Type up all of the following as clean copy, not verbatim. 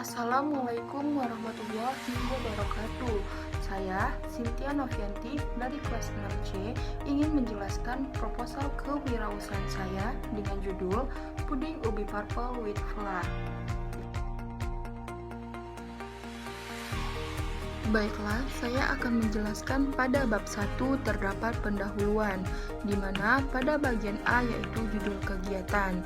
Assalamualaikum warahmatullahi wabarakatuh. Saya Cynthia Novianti dari kelas 6C ingin menjelaskan proposal kewirausahaan saya dengan judul Puding Ubi Purple with Flour. Baiklah, saya akan menjelaskan pada bab 1 terdapat pendahuluan, di mana pada bagian A yaitu judul kegiatan.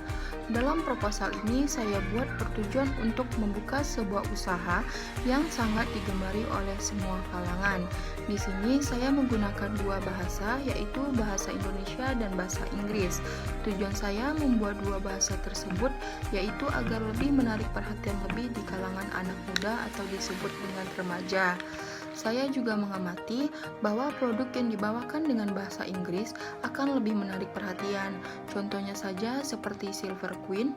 Dalam proposal ini saya buat bertujuan untuk membuka sebuah usaha yang sangat digemari oleh semua kalangan. Di sini saya menggunakan dua bahasa, yaitu bahasa Indonesia dan bahasa Inggris. Tujuan saya membuat dua bahasa tersebut yaitu agar lebih menarik perhatian lebih di kalangan anak muda atau disebut dengan remaja. Saya juga mengamati bahwa produk yang dibawakan dengan bahasa Inggris akan lebih menarik perhatian. Contohnya saja seperti Silver Queen,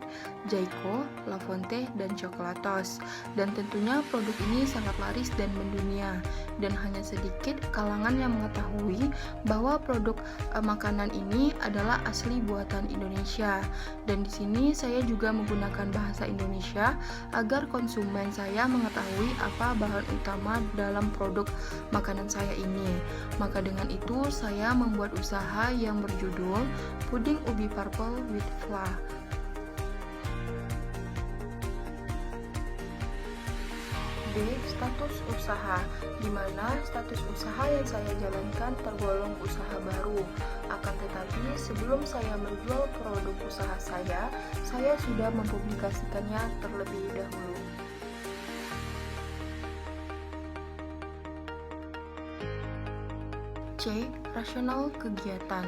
Jayco, Lafonte, dan Chocolatos. Dan tentunya produk ini sangat laris dan mendunia. Dan hanya sedikit kalangan yang mengetahui bahwa produk makanan ini adalah asli buatan Indonesia. Dan di sini saya juga menggunakan bahasa Indonesia agar konsumen saya mengetahui apa bahan utama dalam produk makanan saya ini. Maka dengan itu saya membuat usaha yang berjudul Puding Ubi Purple with Flour. D. Status usaha, di mana status usaha yang saya jalankan tergolong usaha baru. Akan tetapi sebelum saya menjual produk usaha saya sudah mempublikasikannya terlebih dahulu. C. Rasional kegiatan,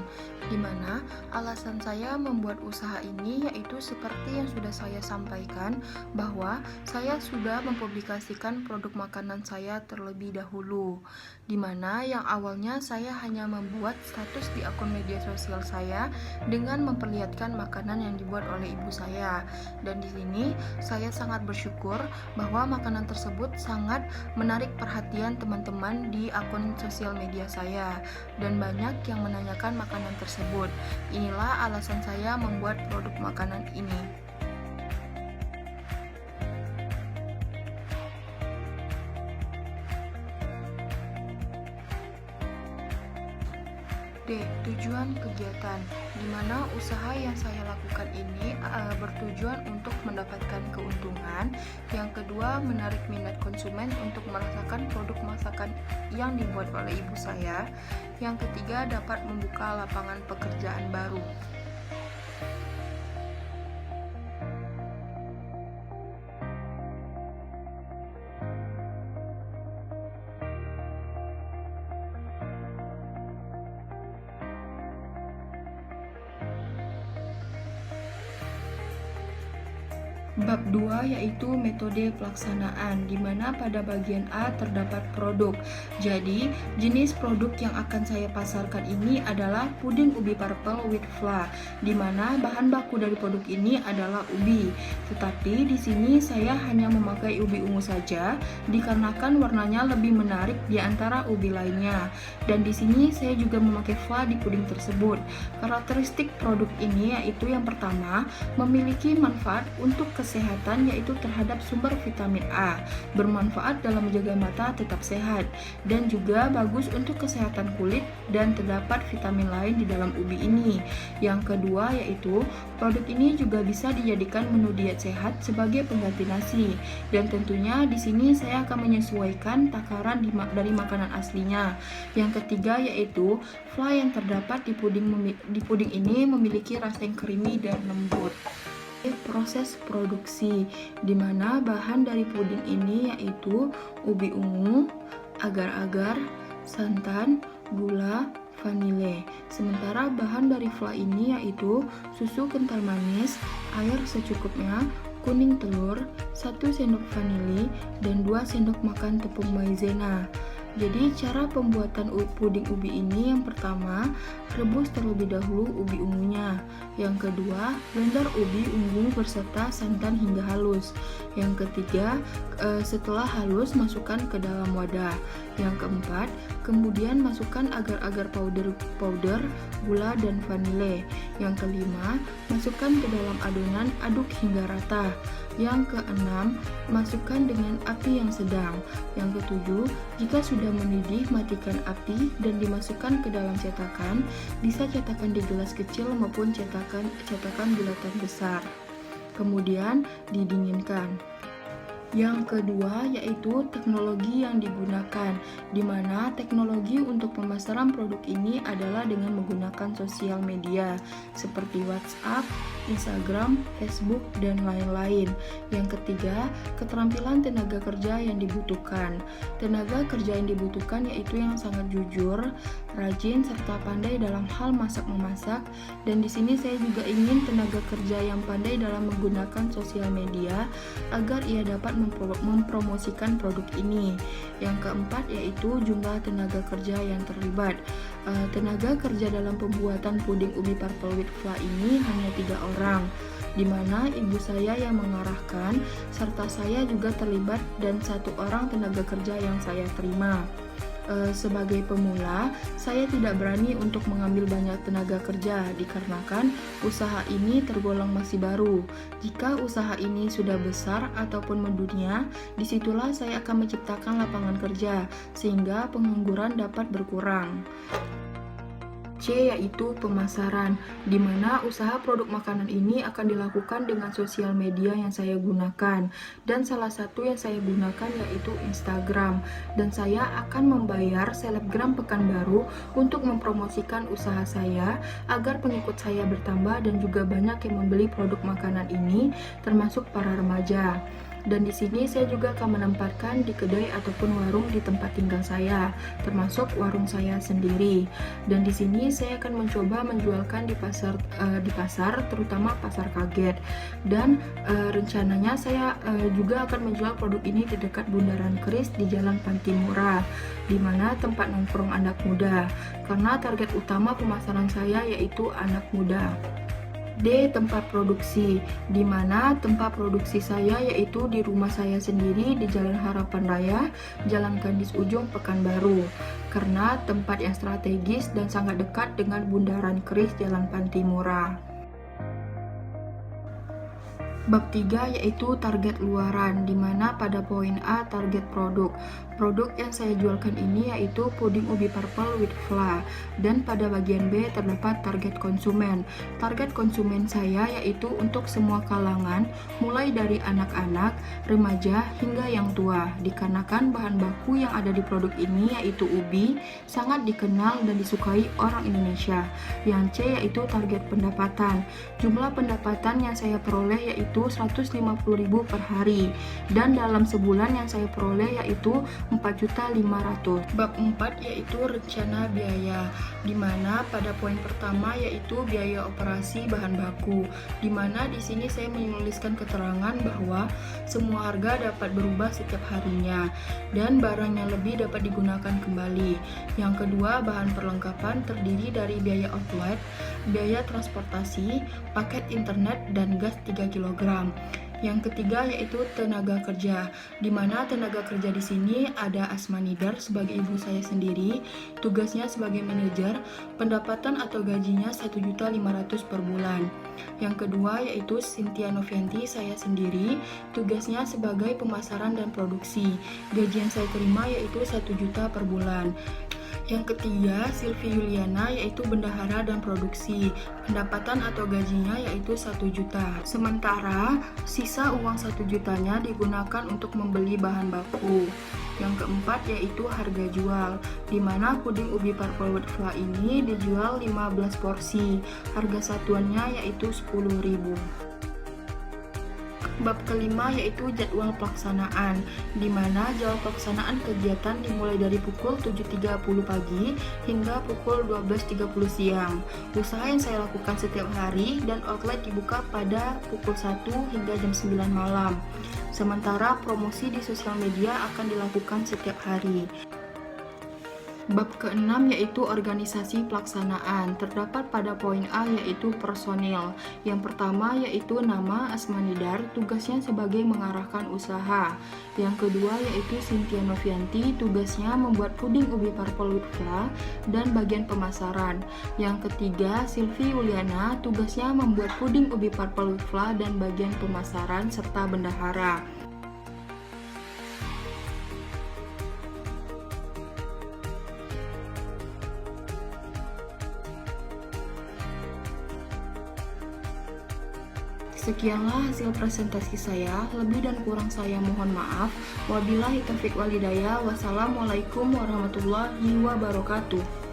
di mana alasan saya membuat usaha ini yaitu seperti yang sudah saya sampaikan bahwa saya sudah mempublikasikan produk makanan saya terlebih dahulu, di mana yang awalnya saya hanya membuat status di akun media sosial saya dengan memperlihatkan makanan yang dibuat oleh ibu saya. Dan di sini saya sangat bersyukur bahwa makanan tersebut sangat menarik perhatian teman-teman di akun sosial media saya. Dan banyak yang menanyakan makanan tersebut. Inilah alasan saya membuat produk makanan ini. D. Tujuan kegiatan, di mana usaha yang saya lakukan ini bertujuan untuk mendapatkan keuntungan. Yang kedua, menarik minat konsumen untuk merasakan produk masakan yang dibuat oleh ibu saya. Yang ketiga, dapat membuka lapangan pekerjaan baru. Bab 2 yaitu metode pelaksanaan, di mana pada bagian A terdapat produk. Jadi, jenis produk yang akan saya pasarkan ini adalah puding ubi purple with flour, di mana bahan baku dari produk ini adalah ubi. Tetapi di sini saya hanya memakai ubi ungu saja, dikarenakan warnanya lebih menarik di antara ubi lainnya. Dan di sini saya juga memakai flour di puding tersebut. Karakteristik produk ini yaitu yang pertama, memiliki manfaat untuk kesehatan yaitu terhadap sumber vitamin A, bermanfaat dalam menjaga mata tetap sehat, dan juga bagus untuk kesehatan kulit dan terdapat vitamin lain di dalam ubi ini. Yang kedua yaitu produk ini juga bisa dijadikan menu diet sehat sebagai pengganti nasi, dan tentunya di sini saya akan menyesuaikan takaran dari makanan aslinya. Yang ketiga yaitu flour yang terdapat di puding ini memiliki rasa yang creamy dan lembut. Proses produksi, di mana bahan dari puding ini yaitu ubi ungu, agar-agar, santan, gula, vanile. Sementara bahan dari flour ini yaitu susu kental manis, air secukupnya, kuning telur, 1 sendok vanili, dan 2 sendok makan tepung maizena. Jadi cara pembuatan puding ubi ini, yang pertama, rebus terlebih dahulu ubi ungunya. Yang kedua, blender ubi ungu berserta santan hingga halus. Yang ketiga, setelah halus masukkan ke dalam wadah. Yang keempat, kemudian masukkan agar-agar powder, gula, dan vanile. Yang kelima, masukkan ke dalam adonan, aduk hingga rata. Yang keenam, masukkan dengan api yang sedang. Yang ketujuh, jika sudah mendidih, matikan api dan dimasukkan ke dalam cetakan. Bisa cetakan di gelas kecil maupun cetakan bulatan besar. Kemudian didinginkan. Yang kedua yaitu teknologi yang digunakan, di mana teknologi untuk pemasaran produk ini adalah dengan menggunakan sosial media seperti WhatsApp, Instagram, Facebook, dan lain-lain. Yang ketiga, keterampilan tenaga kerja yang dibutuhkan. Tenaga kerja yang dibutuhkan yaitu yang sangat jujur, rajin, serta pandai dalam hal masak-memasak. Dan di sini saya juga ingin tenaga kerja yang pandai dalam menggunakan sosial media agar ia dapat mempromosikan produk ini. Yang keempat yaitu jumlah tenaga kerja yang terlibat. Tenaga kerja dalam pembuatan puding ubi purple wheat flour ini hanya 3 orang, di mana ibu saya yang mengarahkan serta saya juga terlibat dan 1 orang tenaga kerja yang saya terima. Sebagai pemula, saya tidak berani untuk mengambil banyak tenaga kerja dikarenakan usaha ini tergolong masih baru. Jika usaha ini sudah besar ataupun mendunia, disitulah saya akan menciptakan lapangan kerja sehingga pengangguran dapat berkurang. C yaitu pemasaran, di mana usaha produk makanan ini akan dilakukan dengan sosial media yang saya gunakan, dan salah satu yang saya gunakan yaitu Instagram, dan saya akan membayar selebgram Pekanbaru untuk mempromosikan usaha saya agar pengikut saya bertambah dan juga banyak yang membeli produk makanan ini, termasuk para remaja. Dan di sini saya juga akan menempatkan di kedai ataupun warung di tempat tinggal saya, termasuk warung saya sendiri. Dan di sini saya akan mencoba menjualkan di pasar, terutama pasar kaget. Dan rencananya saya juga akan menjual produk ini di dekat Bundaran Keris di Jalan Pantimura, di mana tempat nongkrong anak muda. Karena target utama pemasaran saya yaitu anak muda. D. Tempat produksi, di mana tempat produksi saya yaitu di rumah saya sendiri di Jalan Harapan Raya, Jalan Kandis Ujung, Pekanbaru, karena tempat yang strategis dan sangat dekat dengan Bundaran Keris Jalan Pantimura. Bab 3 yaitu target luaran, di mana pada poin A target produk. Produk yang saya jualkan ini yaitu puding ubi purple with flour, dan pada bagian B terdapat target konsumen. Target konsumen saya yaitu untuk semua kalangan, mulai dari anak-anak, remaja, hingga yang tua, dikarenakan bahan baku yang ada di produk ini yaitu ubi sangat dikenal dan disukai orang Indonesia. Yang C yaitu target pendapatan. Jumlah pendapatan yang saya peroleh yaitu 150.000 per hari, dan dalam sebulan yang saya peroleh yaitu 4.500.000. Bab 4 yaitu rencana biaya, di mana pada poin pertama yaitu biaya operasi bahan baku, di mana di sini saya menuliskan keterangan bahwa semua harga dapat berubah setiap harinya dan barang yang lebih dapat digunakan kembali. Yang kedua, bahan perlengkapan terdiri dari biaya outlet, biaya transportasi, paket internet, dan gas 3 kg. Yang ketiga yaitu tenaga kerja, di mana tenaga kerja di sini ada Asmanidar sebagai ibu saya sendiri, tugasnya sebagai manajer, pendapatan atau gajinya 1.500.000 per bulan. Yang kedua yaitu Cynthia Novianti, saya sendiri, tugasnya sebagai pemasaran dan produksi, gaji yang saya terima yaitu 1 juta per bulan. Yang ketiga, Sylvie Yuliana, yaitu bendahara dan produksi, pendapatan atau gajinya yaitu 1 juta. Sementara sisa uang 1 jutanya digunakan untuk membeli bahan baku. Yang keempat yaitu harga jual, di mana puding ubi purple wheat flour ini dijual 15 porsi, harga satuannya yaitu 10.000. Bab kelima yaitu jadwal pelaksanaan, di mana jadwal pelaksanaan kegiatan dimulai dari pukul 7.30 pagi hingga pukul 12.30 siang. Usaha yang saya lakukan setiap hari dan outlet dibuka pada pukul 1 hingga jam 9 malam. Sementara promosi di sosial media akan dilakukan setiap hari. Bab keenam yaitu organisasi pelaksanaan. Terdapat pada poin A yaitu personil. Yang pertama yaitu nama Asmanidar, tugasnya sebagai mengarahkan usaha. Yang kedua yaitu Cynthia Novianti, tugasnya membuat puding ubi purple with fla dan bagian pemasaran. Yang ketiga Sylvie Uliana, tugasnya membuat puding ubi purple with fla dan bagian pemasaran serta bendahara. Sekianlah hasil presentasi saya, lebih dan kurang saya mohon maaf. Wabillahi taufiq walhidayah. Wassalamualaikum warahmatullahi wabarakatuh.